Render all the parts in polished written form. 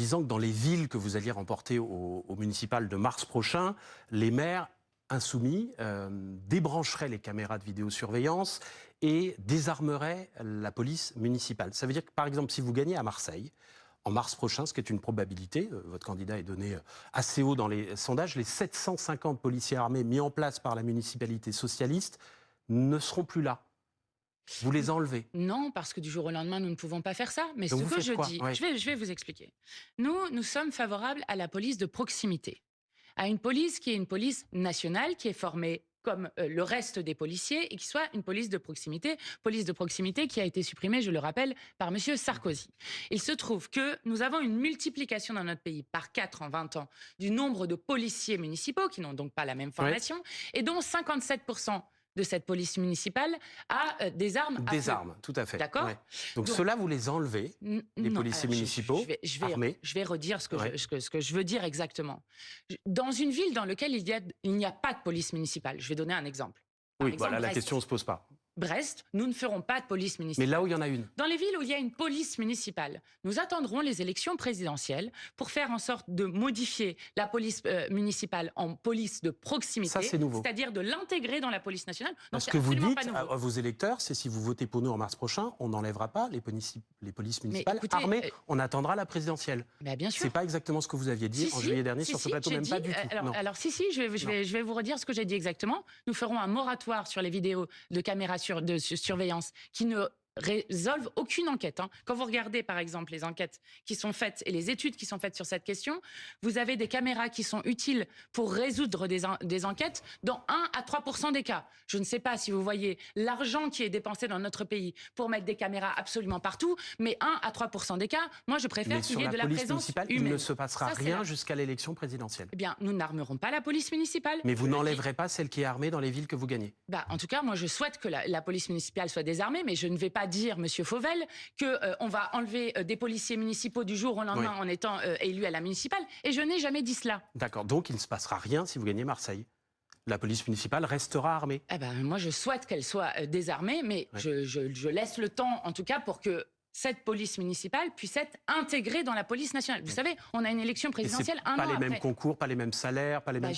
disant que dans les villes que vous alliez remporter au municipal de mars prochain, les maires insoumis débrancheraient les caméras de vidéosurveillance et désarmeraient la police municipale. Ça veut dire que, par exemple, si vous gagnez à Marseille, en mars prochain, ce qui est une probabilité, votre candidat est donné assez haut dans les sondages, les 750 policiers armés mis en place par la municipalité socialiste ne seront plus là. Vous les enlevez? Non, parce que du jour au lendemain, nous ne pouvons pas faire ça. Mais Donc ce vous que faites je quoi? dis, Ouais. je vais vous expliquer. Nous sommes favorables à la police de proximité, à une police qui est une police nationale, qui est formée comme le reste des policiers et qui soit une police de proximité qui a été supprimée, je le rappelle, par M. Sarkozy. Il se trouve que nous avons une multiplication dans notre pays par 4 en 20 ans du nombre de policiers municipaux qui n'ont donc pas la même formation et dont 57% de cette police municipale a des armes à Des feu. armes, tout à fait. D'accord. Ouais. Donc ceux-là, vous les enlevez, les policiers municipaux armés. Je vais redire ce que je veux dire exactement. Dans une ville dans laquelle il n'y a pas de police municipale, je vais donner un exemple. Oui, voilà, la question ne se pose pas. Brest, nous ne ferons pas de police municipale. Mais là où il y en a une. Dans les villes où il y a une police municipale, nous attendrons les élections présidentielles pour faire en sorte de modifier la police municipale en police de proximité. Ça, c'est nouveau. C'est-à-dire de l'intégrer dans la police nationale. Donc, ce que vous dites à vos électeurs, c'est si vous votez pour nous en mars prochain, on n'enlèvera pas les polices municipales écoutez, armées, on attendra la présidentielle. Bien sûr. C'est pas exactement ce que vous aviez dit en juillet dernier sur ce plateau, même pas du tout. Alors je vais vous redire ce que j'ai dit exactement. Nous ferons un moratoire sur les vidéos de caméras de surveillance qui ne résolvent aucune enquête. Quand vous regardez, par exemple, les enquêtes qui sont faites et les études qui sont faites sur cette question, vous avez des caméras qui sont utiles pour résoudre des enquêtes dans 1 à 3% des cas. Je ne sais pas si vous voyez l'argent qui est dépensé dans notre pays pour mettre des caméras absolument partout, mais 1 à 3% des cas, moi je préfère qu'il y ait de la présence humaine. Il ne se passera rien jusqu'à l'élection présidentielle. Eh bien, nous n'armerons pas la police municipale. Mais vous n'enlèverez pas celle qui est armée dans les villes que vous gagnez. En tout cas, moi je souhaite que la police municipale soit désarmée, mais je ne vais pas dire, Monsieur Fauvel, qu'on va enlever des policiers municipaux du jour au lendemain en étant élus à la municipale. Et je n'ai jamais dit cela. D'accord. Donc il ne se passera rien si vous gagnez Marseille. La police municipale restera armée. Moi, je souhaite qu'elle soit désarmée, mais je laisse le temps, en tout cas, pour que cette police municipale puisse être intégrée dans la police nationale. Vous savez, on a une élection présidentielle un an après. Pas les mêmes concours, pas les mêmes salaires, pas les mêmes...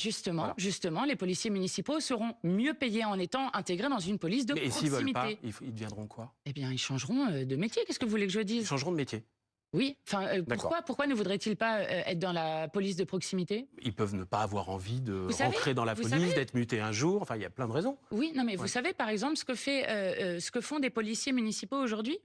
Justement, les policiers municipaux seront mieux payés en étant intégrés dans une police de proximité. Et s'ils veulent pas, ils deviendront quoi? Eh bien, ils changeront de métier. Qu'est-ce que vous voulez que je dise? Ils changeront de métier. Oui, pourquoi ne voudraient-ils pas être dans la police de proximité? Ils peuvent ne pas avoir envie de rentrer dans la police, d'être mutés un jour. Enfin, il y a plein de raisons. Oui, non, mais vous savez, par exemple, ce que font des policiers municipaux aujourd'hui?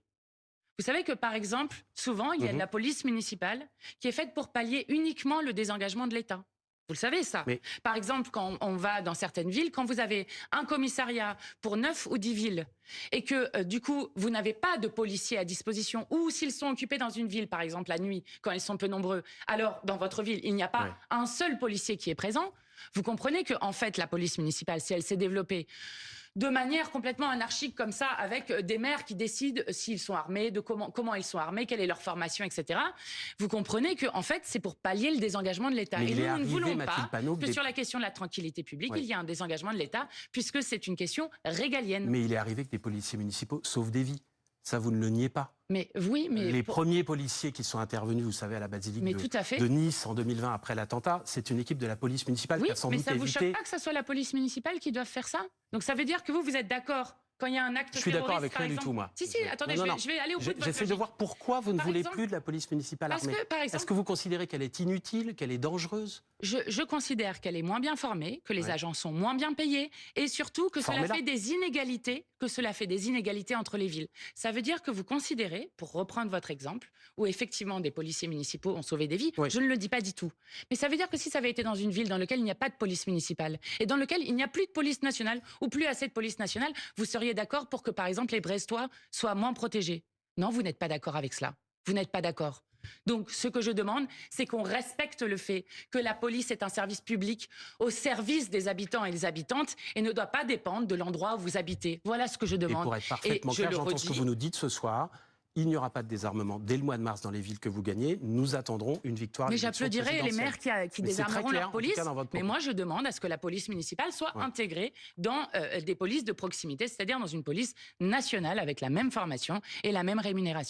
Vous savez que, par exemple, souvent, il y a de la police municipale qui est faite pour pallier uniquement le désengagement de l'État. Vous le savez, ça. Mais... Par exemple, quand on va dans certaines villes, quand vous avez un commissariat pour 9 ou 10 villes et que, du coup, vous n'avez pas de policiers à disposition, ou s'ils sont occupés dans une ville, par exemple, la nuit, quand ils sont peu nombreux, alors, dans votre ville, il n'y a pas un seul policier qui est présent, vous comprenez que, en fait, la police municipale, si elle s'est développée de manière complètement anarchique comme ça, avec des maires qui décident s'ils sont armés, de comment ils sont armés, quelle est leur formation, etc. Vous comprenez que, en fait, c'est pour pallier le désengagement de l'État. Et nous ne voulons pas que sur la question de la tranquillité publique, il y ait un désengagement de l'État, puisque c'est une question régalienne. Mais il est arrivé que des policiers municipaux sauvent des vies. Ça, vous ne le niez pas. Mais oui, mais... Les premiers policiers qui sont intervenus, vous savez, à la basilique de Nice en 2020 après l'attentat, c'est une équipe de la police municipale qui a sans doute évité... mais ça vous choque pas que ce soit la police municipale qui doive faire ça? Donc ça veut dire que vous êtes d'accord quand il y a un acte terroriste, je suis d'accord avec rien du tout, moi. Si, attendez, je vais aller au bout de votre J'essaie de voir pourquoi vous ne voulez plus de la police municipale armée. Est-ce que vous considérez qu'elle est inutile, qu'elle est dangereuse? Je considère qu'elle est moins bien formée, que les agents sont moins bien payés et surtout que cela fait des inégalités entre les villes. Ça veut dire que vous considérez, pour reprendre votre exemple, où effectivement des policiers municipaux ont sauvé des vies, je ne le dis pas du tout. Mais ça veut dire que si ça avait été dans une ville dans laquelle il n'y a pas de police municipale et dans laquelle il n'y a plus de police nationale ou plus assez de police nationale, vous seriez d'accord pour que, par exemple, les Brestois soient moins protégés? Non, vous n'êtes pas d'accord avec cela. Vous n'êtes pas d'accord. Donc, ce que je demande, c'est qu'on respecte le fait que la police est un service public au service des habitants et des habitantes et ne doit pas dépendre de l'endroit où vous habitez. Voilà ce que je demande. Et pour être parfaitement clair, j'entends ce que vous nous dites ce soir. Il n'y aura pas de désarmement dès le mois de mars dans les villes que vous gagnez. Nous attendrons une victoire. Mais j'applaudirai les maires qui désarmeront leur police. Mais moi, je demande à ce que la police municipale soit intégrée dans des polices de proximité, c'est-à-dire dans une police nationale avec la même formation et la même rémunération.